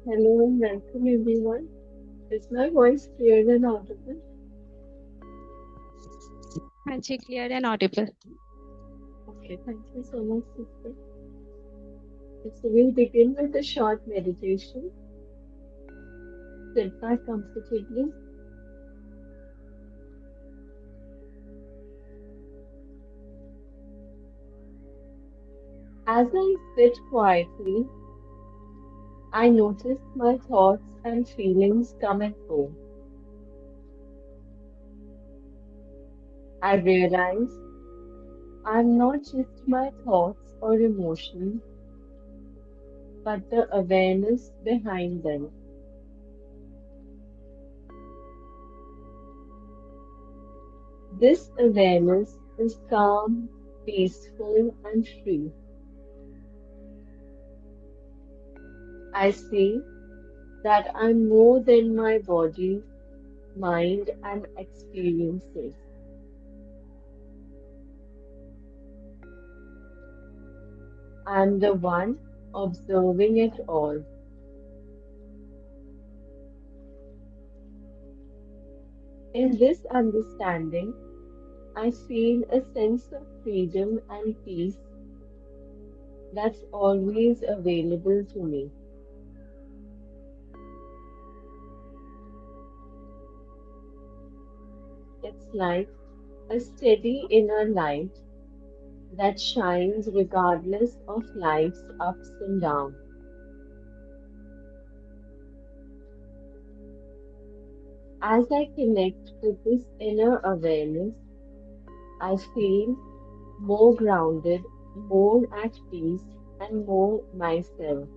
Hello and welcome everyone. Is my voice clear and audible? हाँ जी, clear and audible. Okay, thank you so much, sister. So we'll begin with a short meditation. Sit back comfortably. As I sit quietly, I notice my thoughts and feelings come and go. I realize I'm not just my thoughts or emotions, but the awareness behind them. This awareness is calm, peaceful, and free. I see that I'm more than my body, mind, and experiences. I'm the one observing it all. In this understanding, I feel a sense of freedom and peace that's always available to me. It's like a steady inner light that shines regardless of life's ups and downs. As I connect with this inner awareness, I feel more grounded, more at peace, and more myself.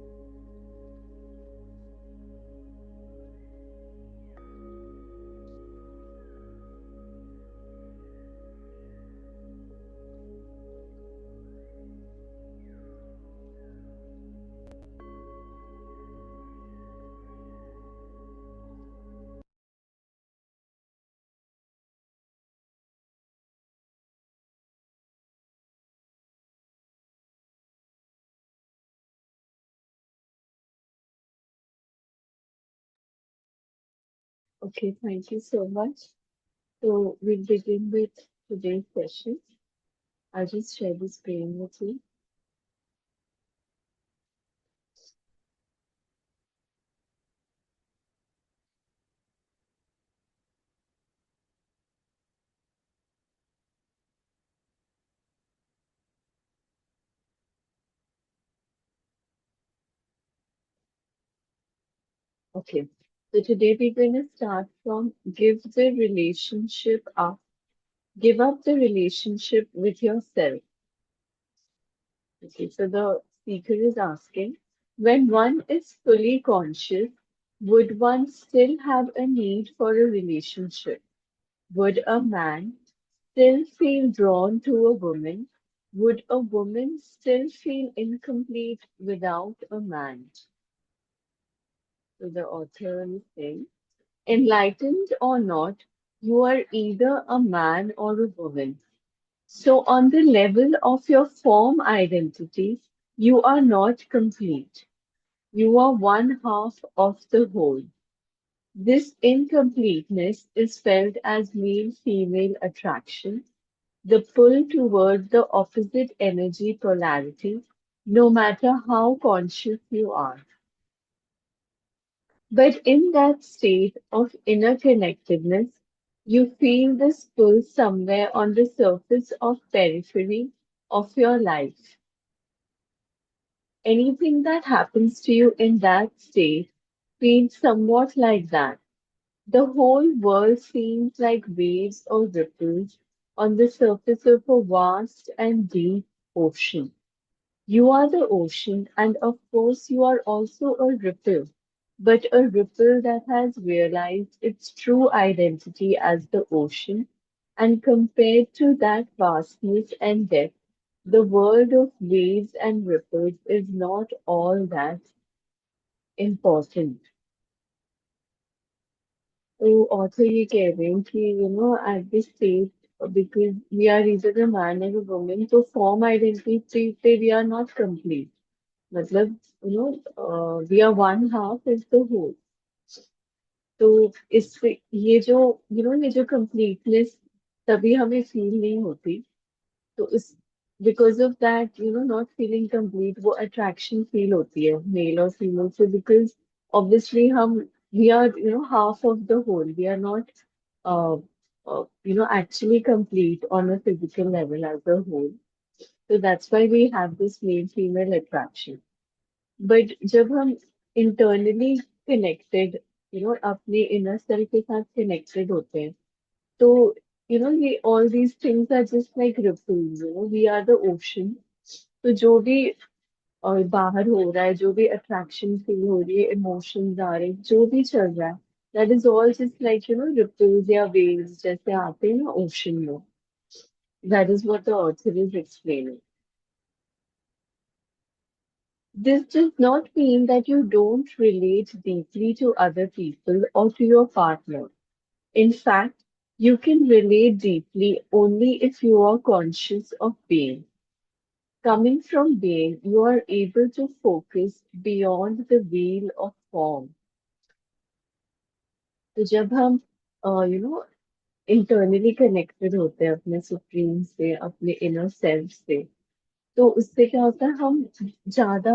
Okay, thank you so much. So we'll begin with today's session. I'll just share the screen with you. Okay, so today we're going to start from give up the relationship with yourself. Okay, so the speaker is asking, when one is fully conscious, would one still have a need for a relationship? Would a man still feel drawn to a woman? Would a woman still feel incomplete without a man? So the author is saying, enlightened or not, you are either a man or a woman. So, on the level of your form identity, you are not complete. You are one half of the whole. This incompleteness is felt as male female attraction, the pull toward the opposite energy polarity, no matter how conscious you are. But in that state of inner connectedness, you feel this pull somewhere on the surface of periphery of your life. Anything that happens to you in that state feels somewhat like that. The whole world seems like waves or ripples on the surface of a vast and deep ocean. You are the ocean, and of course, you are also a ripple, but a ripple that has realized its true identity as the ocean, and compared to that vastness and depth, the world of waves and ripples is not all that important. तो author ये कह रहे हैं कि at this stage because we are either a man or a woman, so form identity पे we are not complete. मतलब we are one half is the whole. तो इससे ये जो ये जो कंप्लीटनेस तभी हमें फील नहीं होती. तो इस because of that not feeling complete वो अट्रैक्शन फील होती है मेल और फीमेल से बिकॉज ऑब्वियसली हम we are half of the whole we are not actually complete on a physical level as a whole. So that's why we have this male female attraction. But जब हम internally connected अपने inner self के साथ connected होते हैं तो ये all these things are just like ripples we are the ocean. तो जो भी बाहर हो रहा है जो भी अट्रैक्शन फील हो रही है इमोशंस आ रहे हैं जो भी चल रहा है that is all just like ripples या वेव्स जैसे आते हैं ना ओशन में. That is what the author is explaining. This does not mean that you don't relate deeply to other people or to your partner. In fact, you can relate deeply only if you are conscious of being. Coming from being, you are able to focus beyond the veil of form. तो जब हम internally connected होते हैं अपने supreme से अपने inner self से तो उससे क्या होता है हम ज्यादा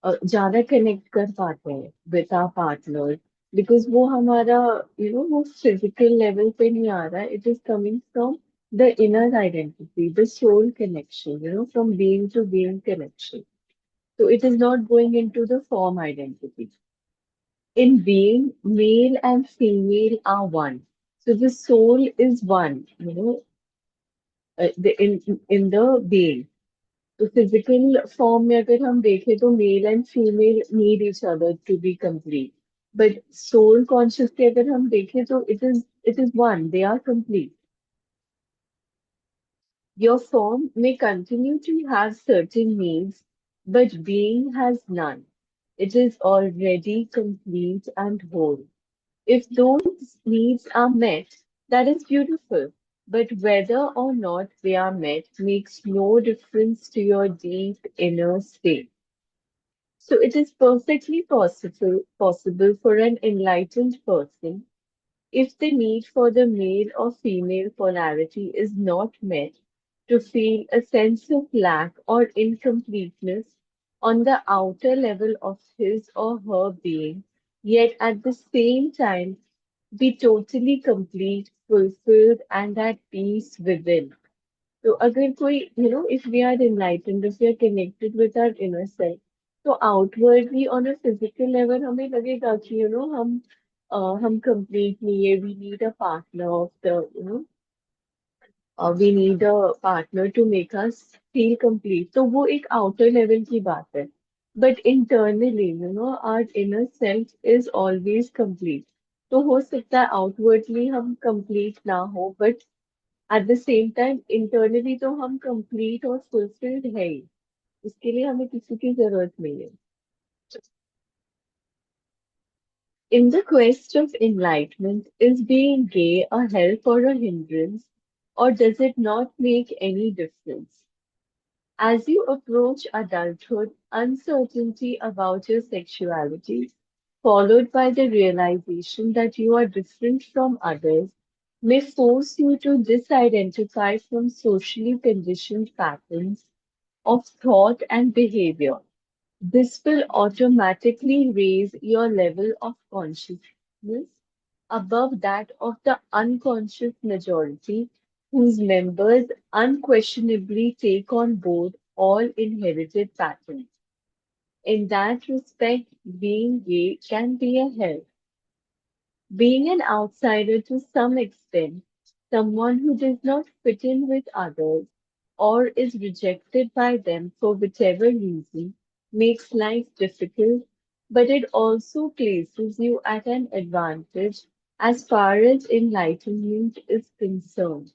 ज्यादा कनेक्ट कर पाते हैं विद आवर पार्टनर बिकॉज वो हमारा वो फिजिकल लेवल पे नहीं आ रहा है it is coming from the inner identity the soul connection from being to being connection. So it is not going into the form identity. In being, male and female are one. So the soul is one, in the being. तो physical form में अगर हम देखें तो male and female need each other to be complete but soul consciously अगर हम देखें तो it is one they are complete. Your form may continue to have certain needs but being has none. It is already complete and whole. If those needs are met, that is beautiful. But whether or not they are met makes no difference to your deep inner state. So it is perfectly possible for an enlightened person, if the need for the male or female polarity is not met, to feel a sense of lack or incompleteness on the outer level of his or her being, yet at the same time be totally complete, fulfilled, and at peace within. तो अगर कोई if we are enlightened if we are connected with our inner self तो outwardly on a physical level हमें लगेगा कि हम complete नहीं है we need a partner of the we need a partner to make us feel complete तो वो एक outer level की बात है but internally our inner self is always complete. तो हो सकता है outwardly हम complete ना हो but at the same time internally तो हम कंप्लीट और फुलफिल्ड है ही. इसके लिए हमें किसी की जरूरत नहीं है. In the quest of enlightenment, is being gay a help or a hindrance, or does it not make any difference? As you approach adulthood, uncertainty about your sexuality, followed by the realization that you are different from others, may force you to disidentify from socially conditioned patterns of thought and behavior. This will automatically raise your level of consciousness above that of the unconscious majority, whose members unquestionably take on board all inherited patterns. In that respect, being gay can be a help. Being an outsider to some extent, someone who does not fit in with others or is rejected by them for whatever reason, makes life difficult, but it also places you at an advantage as far as enlightenment is concerned.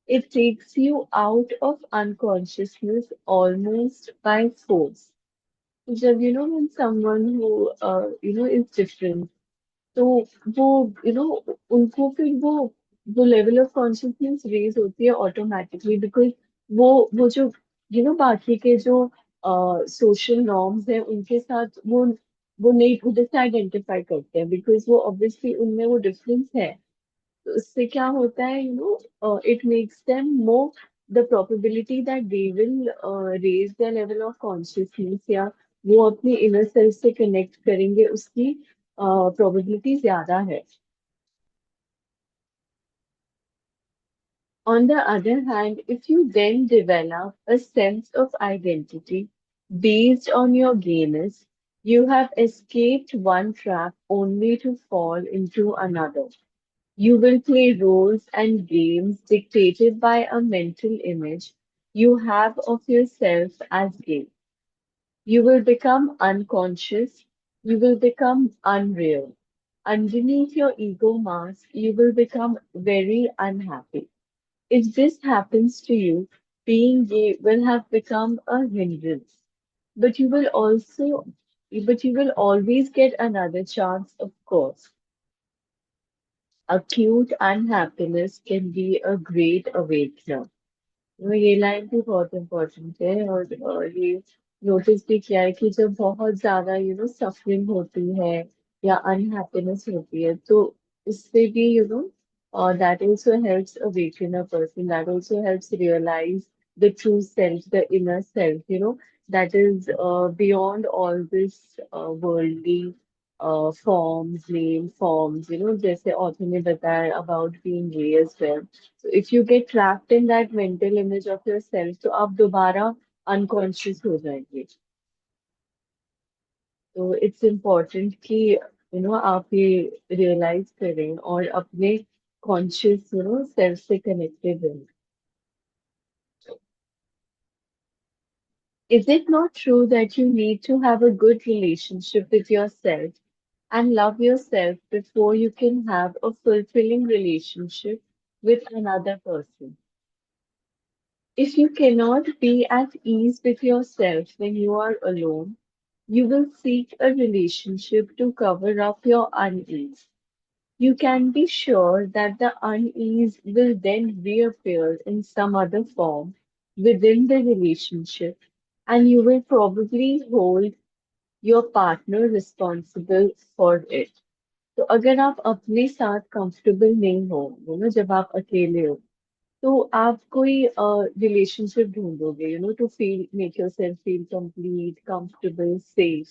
It takes you out of unconsciousness almost by force. जब when someone who is different तो वो उनको फिर वो level of consciousness raise होती है automatically because वो जो बाकी के जो सोशल नॉर्म्स हैं उनके साथ वो नहीं डिसआइडेंटिफाई करते हैं बिकॉज वो ऑब्वियसली उनमें वो डिफरेंस है। तो इससे क्या होता है it makes them more the probability that they will raise the level of consciousness या वो अपने इनर सेल्फ से कनेक्ट करेंगे उसकी प्रोबेबिलिटी ज्यादा है। On the other hand, if you then develop a sense of identity based on your gayness, you have escaped one trap only to fall into another. You will play roles and games dictated by a mental image you have of yourself as gay. You will become unconscious. You will become unreal. Underneath your ego mask, you will become very unhappy. If this happens to you, being gay will have become a hindrance. But you will also, but you will always get another chance, of course. Acute unhappiness can be a great awakener. ये line भी बहुत important है और ये notice भी किया है कि जब बहुत ज्यादा सफरिंग होती है या अनहैप्पीनेस होती है तो उससे भी that also helps awaken a person, that also helps realize the true self, the inner self, that is beyond all this worldly forms, name forms, जैसे author ने बताया about being gay as well. So if you get trapped in that mental image of yourself, तो आप दोबारा unconscious हो जाएंगे। तो it's important कि आप ये realize करें और अपने conscious self से connected रहें। Is it not true that you need to have a good relationship with yourself and love yourself before you can have a fulfilling relationship with another person? If you cannot be at ease with yourself when you are alone, you will seek a relationship to cover up your unease. You can be sure that the unease will then reappear in some other form within the relationship, and you will probably hold your partner responsible for it. तो अगर आप अपने साथ comfortable नहीं हो, जब आप अकेले हो, तो आप कोई रिलेशनशिप ढूंढोगे, to feel make yourself feel complete, comfortable, safe.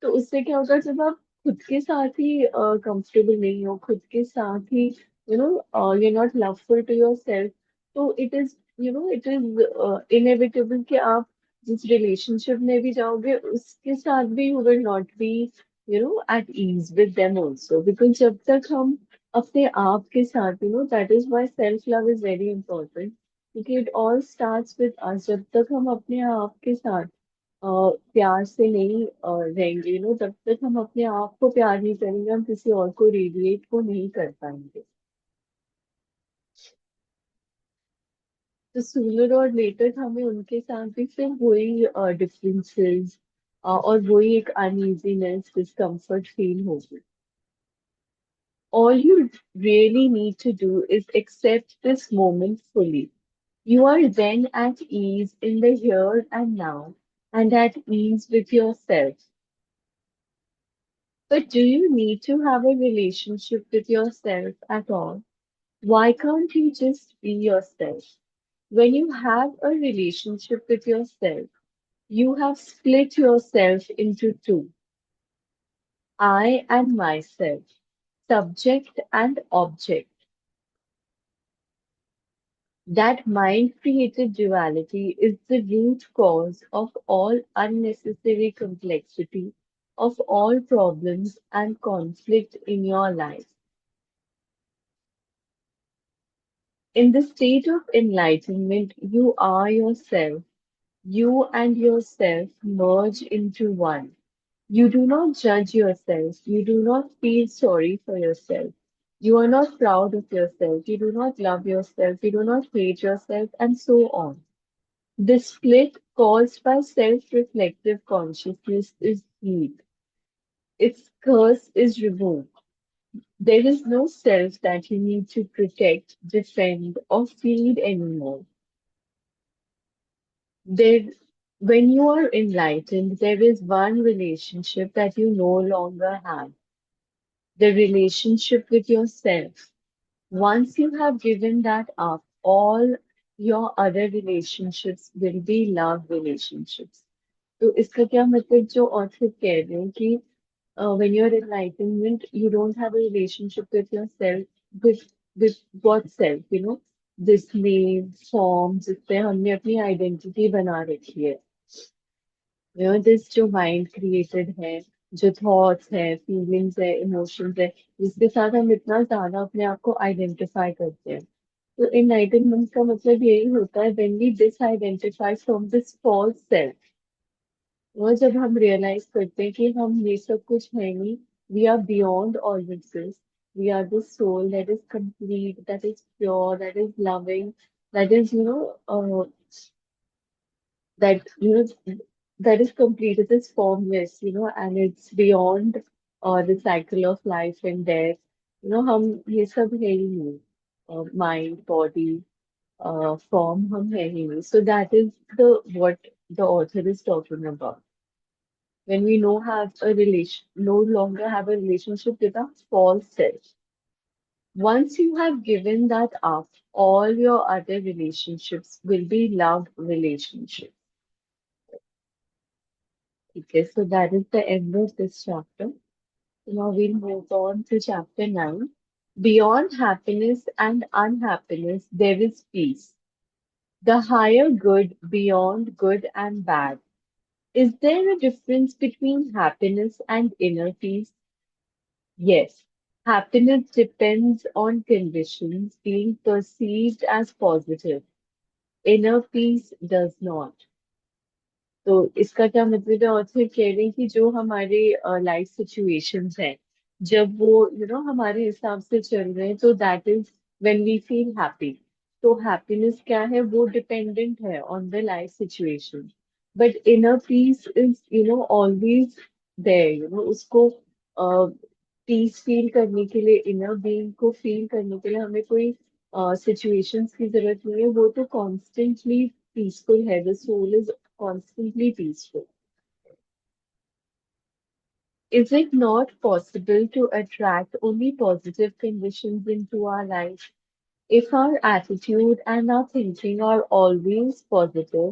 तो उससे क्या होगा जब आप खुद के साथ ही कंफर्टेबल नहीं हो, खुद के साथ ही you not loveful to your self, तो इट इज इनएविटेबल कि आप जिस रिलेशनशिप में भी जाओगे उसके साथ भी you will not be at ease with them also because जब तक हम अपने आप के साथ that is why self love is very important क्योंकि it all starts with us. जब तक हम अपने आप के साथ प्यार से नहीं रहेंगे तब तक हम अपने आप को प्यार नहीं करेंगे, हम किसी और को रेडिएट को नहीं कर पाएंगे। तो सूलर और लेटर हमें उनके साथ भी फिर वही डिफरेंसेस और वही एक अनईजीनेस डिस्कम्फर्ट फील होगी। All you really need to do is accept this moment fully. You are then at ease in the here and now and at ease with yourself. But do you need to have a relationship with yourself at all? Why can't you just be yourself? When you have a relationship with yourself, you have split yourself into two: I and myself, subject and object. That mind created duality is the root cause of all unnecessary complexity, of all problems and conflict in your life. In the state of enlightenment, you are yourself. You and yourself merge into one. You do not judge yourself. You do not feel sorry for yourself. You are not proud of yourself. You do not love yourself. You do not hate yourself, and so on. The split caused by self reflective consciousness is healed. Its curse is removed. There is no self that you need to protect, defend, or feed anymore. There, When you are enlightened, there is one relationship that you no longer have, the relationship with yourself. Once you have given that up, all your other relationships will be love relationships. तो इसका क्या मतलब जो author कह रहे हैं कि when you're enlightenment, you don't have a relationship with yourself, with with what self, this name, form, जिससे हमने अपनी identity बना रखी है. This जो माइंड क्रिएटेड है, जो थॉट्स है, फीलिंग्स है, इमोशंस है, जिसके साथ हम इतना ज्यादा अपने आप को आइडेंटिफाई करते हैं. तो इनलाइटनमेंट का मतलब यही होता है when we disidentify from this false self. वो जब हम रियलाइज करते हैं कि हम ये सब कुछ है नहीं, we are beyond all this, we are the soul that is complete, that is pure, that is loving, that is that that is complete, it is formless, and it's beyond the cycle of life and death. हम ये सब है ही नहीं, mind, body, form हम है ही नहीं. So that is the what the author is talking about. When we no longer have a relationship with our false self. Once you have given that up, all your other relationships will be love relationships. Okay, so that is the end of this chapter. Now we'll move on to chapter 9. Beyond happiness and unhappiness, there is peace. The higher good beyond good and bad. Is there a difference between happiness and inner peace? Yes. Happiness depends on conditions being perceived as positive. Inner peace does not. तो इसका क्या मतलब है, author कह रहे हैं कि जो हमारे लाइफ सिचुएशंस हैं, जब वो हमारे हिसाब से चल रहे हैं, तो that is when we feel happy. तो हैप्पीनेस क्या है, वो डिपेंडेंट है on the life situation. But inner peace is always there. उसको पीस फील करने के लिए, इनर बीइंग को फील करने के लिए हमें कोई सिचुएशंस की जरूरत नहीं है. वो तो कॉन्स्टेंटली पीसफुल है. The soul is constantly peaceful. Is it not possible to attract only positive conditions into our life? If our attitude and our thinking are always positive,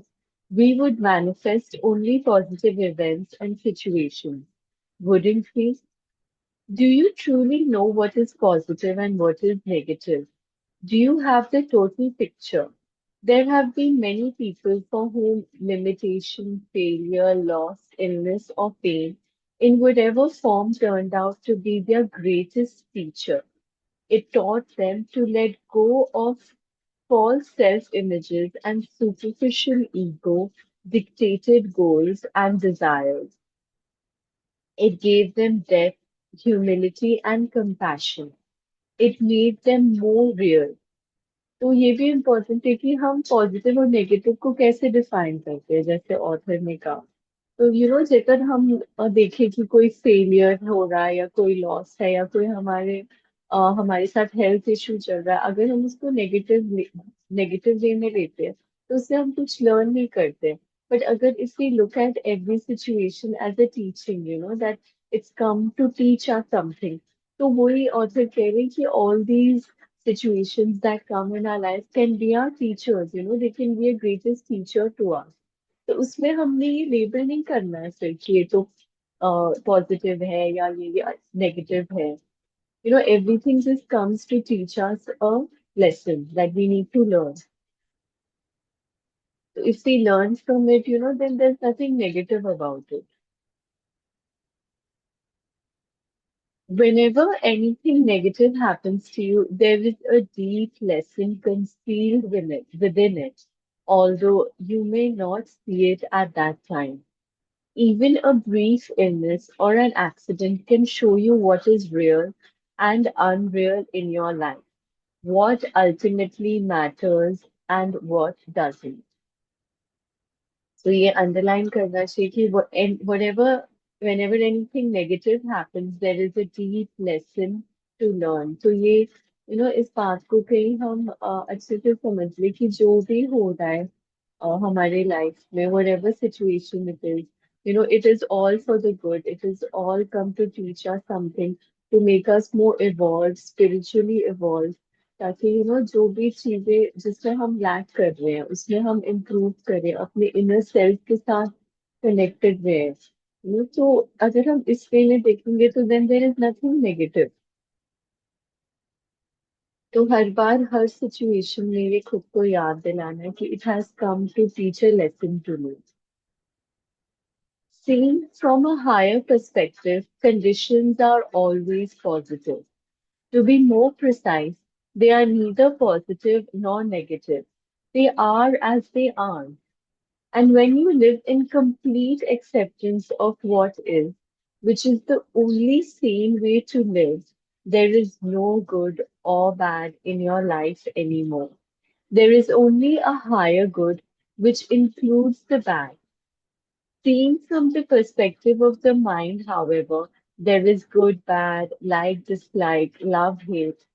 we would manifest only positive events and situations, wouldn't we? Do you truly know what is positive and what is negative? Do you have the total picture? There have been many people for whom limitation, failure, loss, illness, or pain, in whatever form, turned out to be their greatest teacher. It taught them to let go of false self images and superficial ego dictated goals and desires. It gave them depth, humility, and compassion. It made them more real. तो ये भी important है कि हम positive और negative को कैसे define करते हैं, जैसे ऑथर ने कहा. तो जेकर हम देखें कि कोई फेलियर हो रहा है, या कोई लॉस है, या कोई हमारे साथ हेल्थ इशू चल रहा है, अगर हम उसको नेगेटिव वे में लेते हैं, तो उससे हम कुछ लर्न नहीं करते. बट अगर if we look at every situation as a teaching, that it's come to teach us something. तो वही ऑथर कह रहे हैं कि all these situations that come in our life can be our teachers, they can be a greatest teacher to us. तो उसमें हमने ये लेबल नहीं करना है फिर कि ये तो पॉजिटिव है या ये नेगेटिव है. Everything just comes to teach us a lesson that we need to learn. So if we learn from it, then there's nothing negative about it. Whenever anything negative happens to you, there is a deep lesson concealed within it, although you may not see it at that time. Even a brief illness or an accident can show you what is real and unreal in your life, what ultimately matters and what doesn't. So ये underline करना चाहिए कि whenever anything negative happens, there is a deep lesson to learn. तो ये इस बात को कहीं हम अच्छे से समझ ले कि जो भी हो रहा है, हमारे लाइफ में whatever situation it is, it is all for the good. It is all come to teach us something, to make us more evolved, spiritually evolved, ताकि जो भी चीजें जिसमें हम लैक कर रहे हैं उसमें हम इम्प्रूव करें, अपने इनर सेल्फ के साथ कनेक्टेड रहे। तो अगर हम इस वे में देखेंगे तो then there is nothing negative. तो हर बार हर सिचुएशन में ये खुद को याद दिलाना है कि it has come to teach a lesson to me. Seen from a higher perspective, conditions are always positive. To be more precise, they are neither positive nor negative. They are as they are. And when you live in complete acceptance of what is, which is the only sane way to live, there is no good or bad in your life anymore. There is only a higher good, which includes the bad. Seen from the perspective of the mind, however, there is good, bad, like, dislike, love, hate.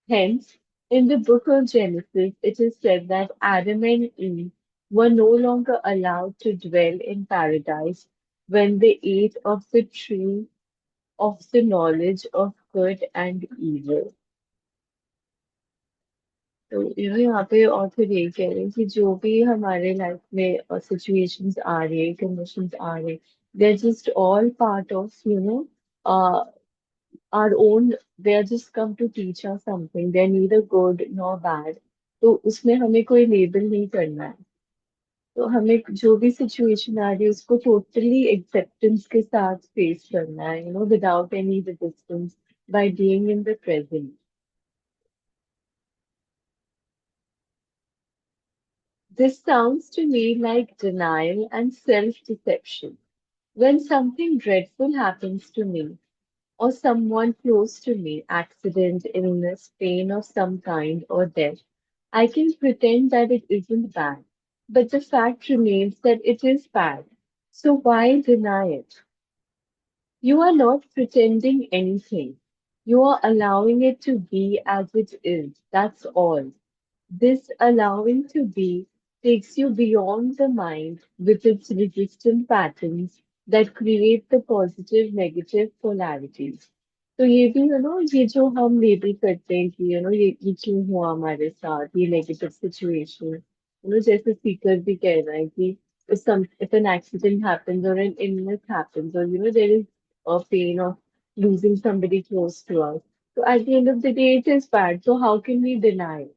Hence, in the book of Genesis, it is said that Adam and Eve were no longer allowed to dwell in paradise when they ate of the tree of the knowledge of good and evil. तो यहाँ पे author ये कह रहे हैं कि जो भी हमारे लाइफ में सिचुएशंस आ रही है, कंडीशंस आ रहे, they are just all part of our own, they are just come to teach us something. They're neither good nor bad. तो उसमें हमें कोई लेबल नहीं करना है। तो हमें जो भी सिचुएशन आ रही है उसको टोटली एक्सेप्टेंस के साथ फेस करना है, without any resistance, by being in the present. This sounds to me like denial and self-deception. When something dreadful happens to me, or someone close to me, accident, illness, pain of some kind, or death, I can pretend that it isn't bad. But the fact remains that it is bad. So why deny it? You are not pretending anything. You are allowing it to be as it is. That's all. This allowing to be takes you beyond the mind with its resistant patterns that create the positive negative polarities. तो ये भी ये जो हम label करते हैं कि ये क्यों हुआ हमारे साथ, ये नेगेटिव सिचुएशन, जैसे स्पीकर भी कह रहा है कि if an accident happens or an illness happens, or there is a pain of losing somebody close to us, so at the end of the day it is bad, so how can we deny it?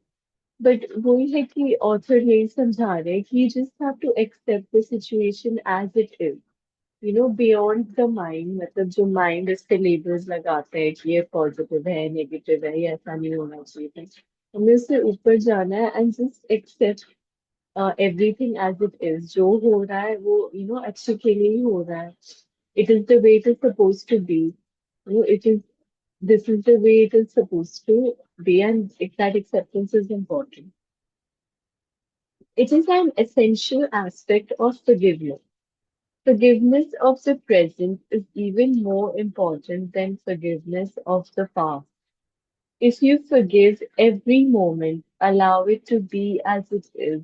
But वही है कि author यही समझा रहे हैं कि you just have to accept the situation as it is, beyond the mind। मतलब जो माइंड इस पे लेबल्स लगाते हैं कि ये पॉजिटिव है, नेगेटिव है, ये ऐसा नहीं होना चाहिए था, हमें उससे ऊपर जाना है and just accept everything as it is. जो हो रहा है वो अच्छे के लिए ही हो रहा है। It is the way it is suppose to be, it is, this is the way it is supposed to be, and if that acceptance is important. It is an essential aspect of forgiveness. Forgiveness of the present is even more important than forgiveness of the past. If you forgive every moment, allow it to be as it is,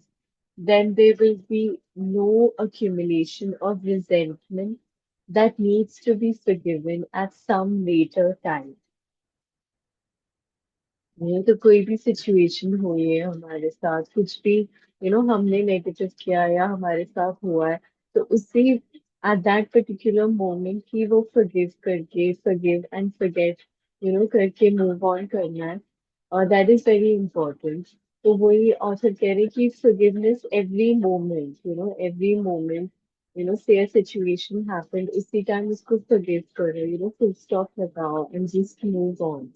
then there will be no accumulation of resentment that needs to be forgiven at some later time. ये तो कोई भी situation हुई है हमारे साथ, कुछ भी हमने नेगेटिव किया या हमारे साथ हुआ है, तो उससे एट दैट पर्टिकुलर मोमेंट ही वो फॉरगिव एंड फॉरगेट करके मूव ऑन करना है। और दैट इज वेरी इंपॉर्टेंट। तो वही ऑथर कह रहे हैं कि forgiveness every moment, every moment, से अ सिचुएशन हैपेंड, उसी टाइम उसको फॉरगिव करो, फुल स्टॉप लगाओ एंड जस्ट मूव ऑन।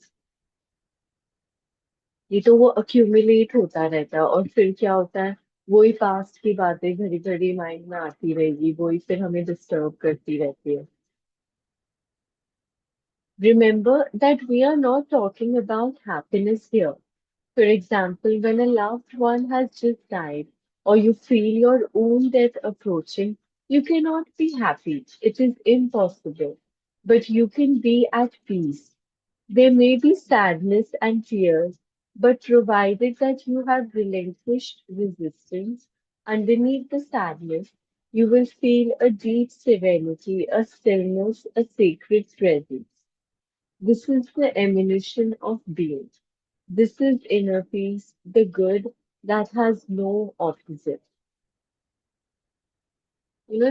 ये तो वो अक्यूमुलेट होता रहता है और फिर क्या होता है, वही पास्ट की बातें घड़ी घड़ी माइंड में आती रहेगी, वही फिर हमें डिस्टर्ब करती रहती है। Remember that we are not talking about happiness here. For example, when a loved one has just died or you feel your own death approaching, you cannot be happy. It is impossible. But you can be at peace. There may be sadness and tears, but provided that you have relinquished resistance, Underneath the sadness, you will feel a deep serenity, a stillness, a sacred presence. This is the emanation of being. This is inner peace, the good that has no opposite.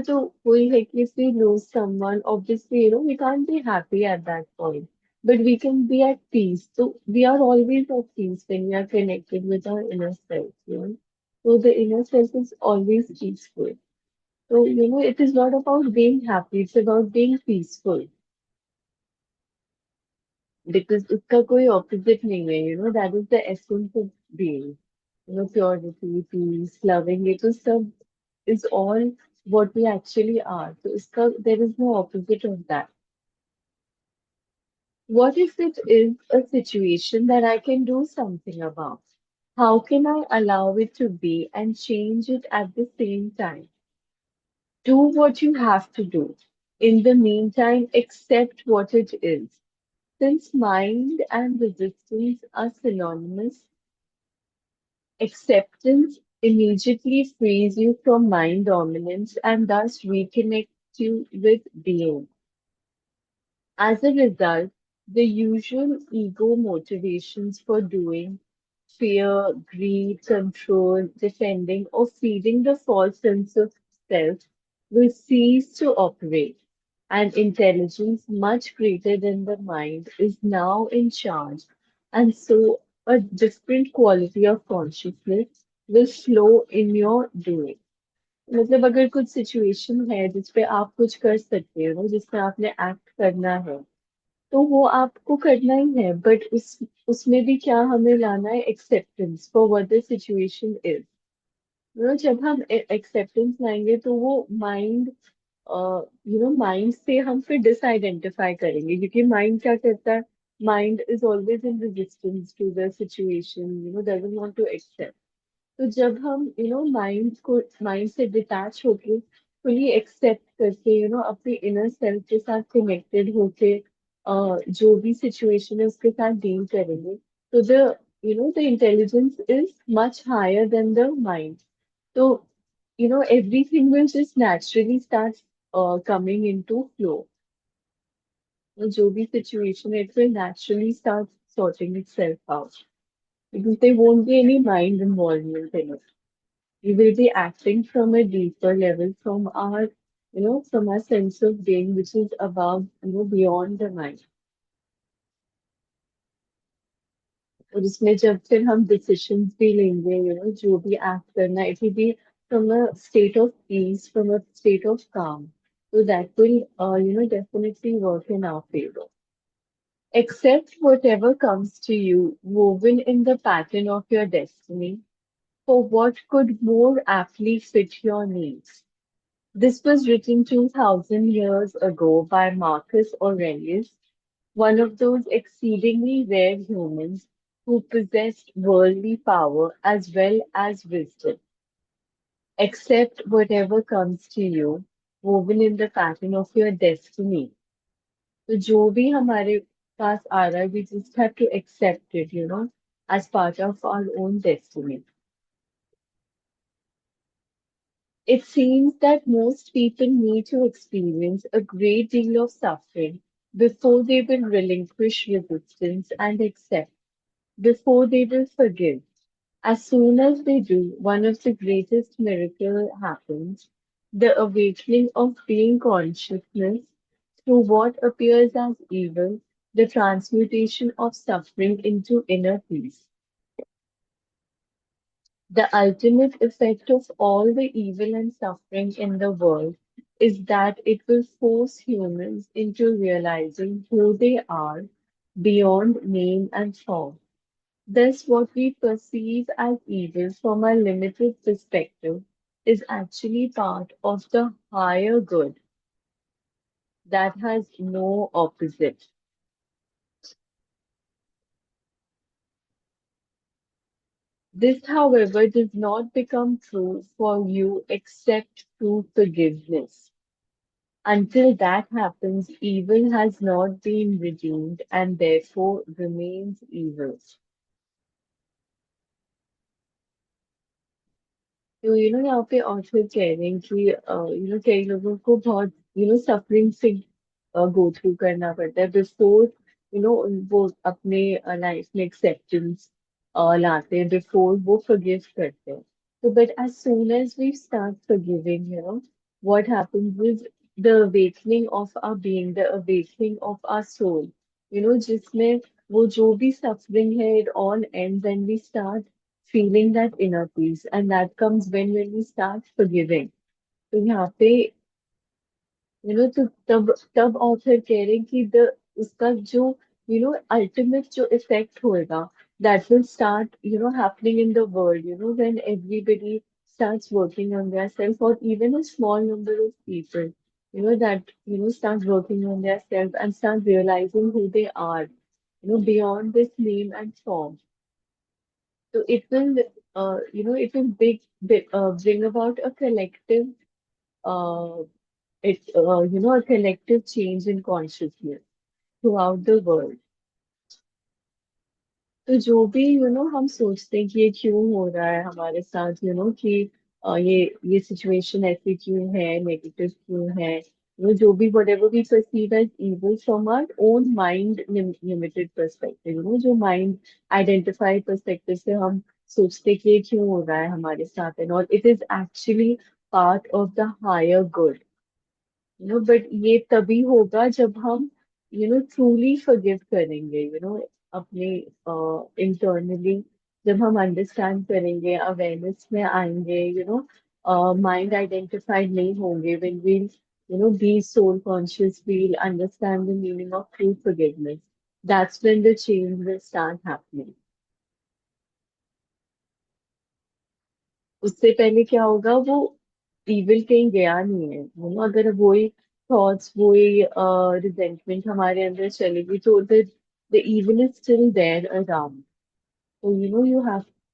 So we like if we lose someone, obviously, we can't be happy at that point, but we can be at peace. So we are always at peace when we are connected with our inner self. So the inner self is always peaceful. So, it is not about being happy, it's about being peaceful. Because उसका कोई opposite नहीं है, that is the essence of being. Purity, peace, loving, it is सब is all what we actually are. So there is no opposite of that. What if it is a situation that I can do something about? How can I allow it to be and change it at the same time? Do what you have to do. In the meantime, accept what it is. Since mind and resistance are synonymous, acceptance immediately frees you from mind dominance and thus reconnects you with being. As a result, the usual ego motivations for doing, fear, greed, control, defending, or feeding the false sense of self will cease to operate. And intelligence, much greater than the mind, is now in charge. And so, a different quality of consciousness will flow in your doing. मतलब अगर कुछ situation है जिसपे आप कुछ कर सकते हो जिसमें आपने एक्ट करना है तो वो आपको करना ही है बट उसमें भी क्या हमें लाना है acceptance for what the situation is जब हम एक्सेप्टेंस लाएंगे तो वो माइंड माइंड से हम फिर डिसआइडेंटिफाई करेंगे क्योंकि माइंड क्या करता है mind is always in resistance to the situation doesn't want to accept तो जब हम माइंड से डिटैच होके फुली एक्सेप्ट करके अपने इनर सेल्फ के साथ कनेक्टेड होके जो भी सिचुएशन है उसके साथ डील करेंगे तो the intelligence is much higher than the mind तो everything will just naturally start coming into flow जो भी सिचुएशन है it will naturally start sorting itself out because there won't be any mind involvement in it. We will be acting from a deeper level from our sense of being, which is above, beyond the mind. और इसमें जब फिर हम decisions भी लेंगे, जो भी act करना है, it will be from a state of peace, from a state of calm. So that will, definitely work in our favor. Accept whatever comes to you, woven in the pattern of your destiny, for what could more aptly fit your needs. This was written 2000 years ago by Marcus Aurelius, one of those exceedingly rare humans who possessed worldly power as well as wisdom. Accept whatever comes to you, woven in the pattern of your destiny. तो जो भी हमारे पास आ रहा है, we just have to accept it, as part of our own destiny. It seems that most people need to experience a great deal of suffering before they will relinquish resistance and accept, before they will forgive. As soon as they do, one of the greatest miracles happens, the awakening of being consciousness through what appears as evil, the transmutation of suffering into inner peace. The ultimate effect of all the evil and suffering in the world is that it will force humans into realizing who they are beyond name and form. Thus, what we perceive as evil from a limited perspective is actually part of the higher good that has no opposite. This, however, does not become true for you except through forgiveness. Until that happens, evil has not been redeemed and therefore remains evil. तो यहाँ पे author कह रहे हैं कि कई लोगों को बहुत सफरिंग से गो थ्रू करना पड़ता है बिफोर वो अपने लाइफ में एक्सेप्टेंस लाते हैं, बिफोर वो फॉरगिव करते हैं। तो but as soon as we start forgiving, what happens is the awakening of our being, the awakening of our soul, जिसमें वो जो भी सफरिंग है, it all ends and we start feeling that inner peace, and that comes when we start forgiving. तो यहाँ पे तो तब तब ऑथर कह रहे हैं कि द उसका जो अल्टीमेट जो इफेक्ट होएगा, that will start happening in the world, when everybody starts working on their self, or even a small number of people that start working on their self and start realizing who they are, beyond this name and form. So it will, bring about a collective, uh, a collective change in consciousness throughout the world. तो जो भी हम सोचते हैं कि ये क्यों हो रहा है हमारे साथ, कि ये सिचुएशन ऐसी क्यों है, नेगेटिव क्यों है, जो भी whatever we perceive as evil from our own mind limited perspective, जो mind identified perspective से हम सोचते हैं कि ये क्यों हो रहा है हमारे साथ, and all it is actually part of the higher good. But ये तभी होगा जब हम ट्रूली फॉरगिव करेंगे, अपने इंटरनली, जब हम अंडरस्टैंड करेंगे, अवेयरनेस में आएंगे, माइंड आइडेंटिफाइड नहीं होंगे, when we be soul conscious, we'll understand the meaning of true forgiveness, that's when the change will start happening. उससे पहले क्या होगा, वो इविल कहीं गया नहीं है, अगर वही थॉट्स, वही रिजेंटमेंट हमारे अंदर चलेगी, तो the evil is still there around. So, you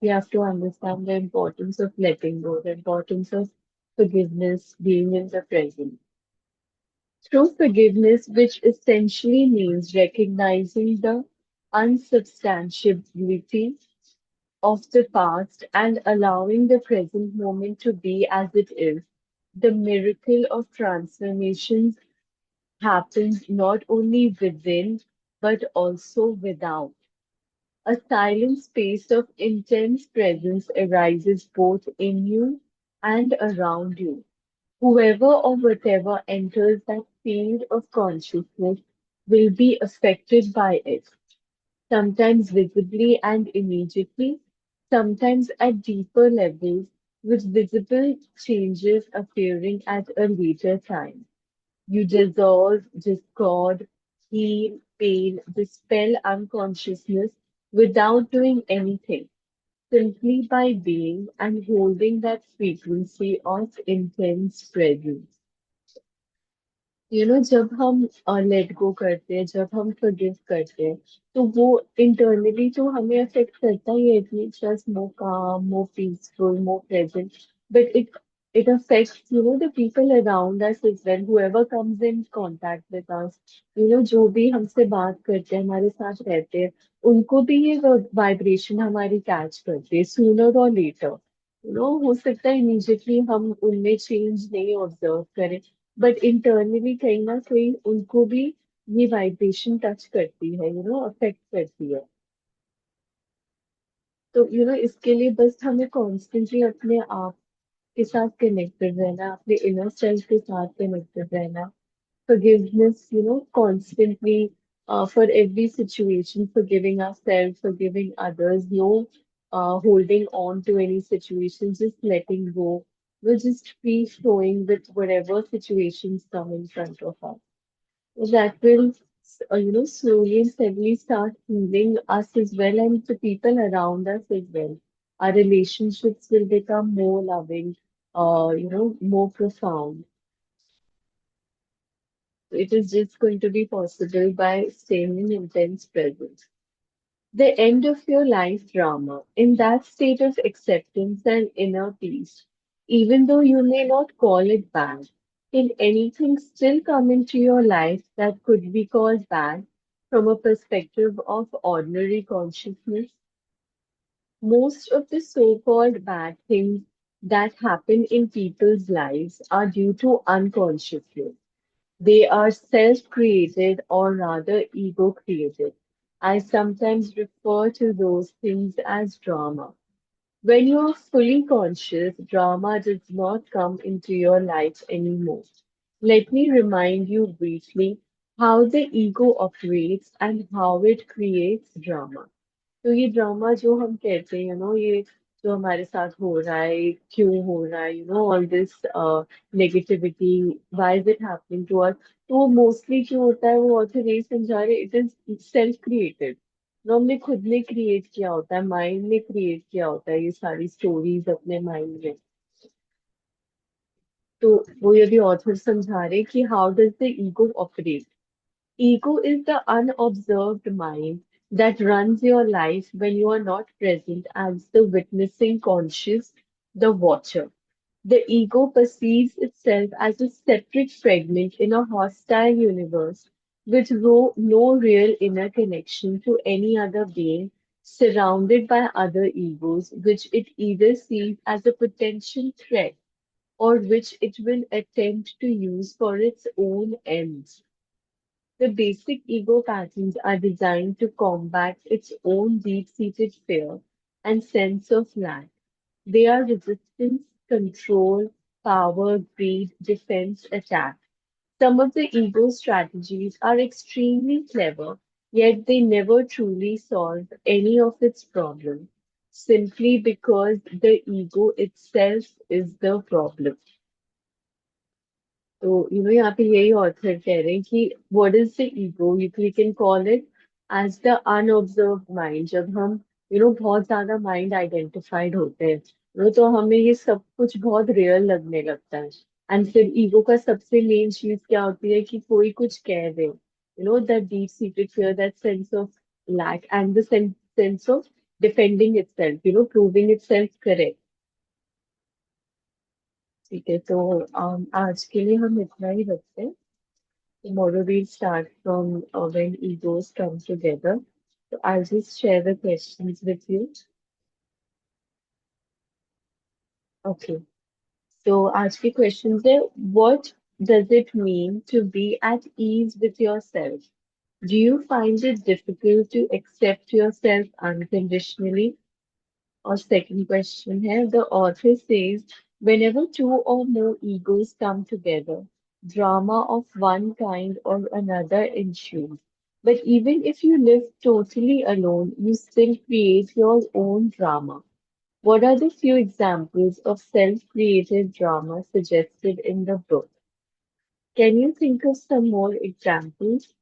have to understand the importance of letting go, the importance of forgiveness, being in the present. True forgiveness, which essentially means recognizing the unsubstantiability of the past and allowing the present moment to be as it is. The miracle of transformations happens not only within but also without. A silent space of intense presence arises both in you and around you. Whoever or whatever enters that field of consciousness will be affected by it, sometimes visibly and immediately, sometimes at deeper levels, with visible changes appearing at a later time. You dissolve, discord, heal, pain, dispel unconsciousness without doing anything, simply by being and holding that frequency of intense presence. जब हम let go करते हैं, जब हम forgive करते हैं, तो वो इंटरनली तो हमें अफेक्ट करता ही है, इट मेक्स अस मोर काम, more peaceful, more present, but it affects the people around us as well, whoever comes in contact with us, जो भी हमसे बात करते हैं, हमारे साथ रहते हैं, उनको भी ये वाइब्रेशन हमारी कैच करते हैं सूनर और लेटर। हो सकता है इमीडिएटली हम उनमें चेंज नहीं ऑब्जर्व करें, बट इंटरनली कहीं ना कहीं उनको भी ये वाइब्रेशन टच करती है, अफेक्ट करती है। तो इसके लिए बस हमें कॉन्स्टेंटली अपने आप के साथ कनेक्टेड रहना, अपने इनर सेल्फ के साथ कनेक्टेड रहना, forgiveness, constantly, for every situation, forgiving ourselves, forgiving others, no holding on to any situation, just letting go. We're just free flowing with whatever situations come in front of us. That will, slowly and steadily start healing us as well, and the people around us as well. Our relationships will become more loving, more profound. It is just going to be possible by staying in intense presence. The end of your life drama, in that state of acceptance and inner peace, even though you may not call it bad, can anything still come into your life that could be called bad from a perspective of ordinary consciousness? Most of the so called bad things that happen in people's lives are due to unconscious flow. They are self-created or rather ego-created. I sometimes refer to those things as drama. When you are fully conscious, drama does not come into your life anymore. Let me remind you briefly how the ego operates and how it creates drama. तो ये drama जो हम कहते हैं ये जो हमारे साथ हो रहा है क्यों हो रहा है all this negativity why is it happening to us तो वो मोस्टली क्यों होता है वो ऑथर यही समझा रहे इट इज सेल्फ क्रिएटेड हमने खुद ने क्रिएट किया होता है माइंड ने क्रिएट किया होता है ये सारी स्टोरीज अपने माइंड में तो वो ये भी ऑथर समझा रहे कि how does the ego operate. Ego is the unobserved mind that runs your life when you are not present as the witnessing conscious, the watcher. The ego perceives itself as a separate fragment in a hostile universe with no real inner connection to any other being, surrounded by other egos, which it either sees as a potential threat or which it will attempt to use for its own ends. The basic ego patterns are designed to combat its own deep-seated fear and sense of lack. They are resistance, control, power, greed, defense, attack. Some of the ego strategies are extremely clever, yet they never truly solve any of its problems, simply because the ego itself is the problem. तो यहाँ पे यही author कह रहे हैं कि what is the ego we can call it as the unobserved mind जब हम बहुत ज्यादा माइंड आइडेंटिफाइड होते हैं तो हमें ये सब कुछ बहुत रियल लगने लगता है एंड फिर ईगो का सबसे मेन चीज क्या होती है कि कोई कुछ कह दे that deep seated fear that sense of lack and the sense of defending itself proving itself correct. ठीक है तो आज के लिए हम इतना ही रखते हैं. Tomorrow we'll start from when egos come together. So I'll just share the questions with you. Okay. So आज के questions है what does it mean to be at ease with yourself? Do you find it difficult to accept yourself unconditionally? Or second question here, the author says, whenever two or more egos come together, drama of one kind or another ensues. But even if you live totally alone, you still create your own drama. What are the few examples of self-created drama suggested in the book? Can you think of some more examples?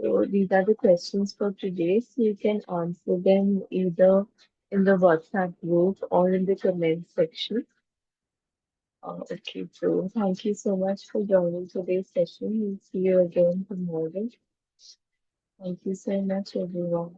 So these are the questions for today. So you can answer them either in the WhatsApp group or in the comment section. Okay, so thank you so much for joining today's session. We'll see you again tomorrow. Thank you so much, everyone.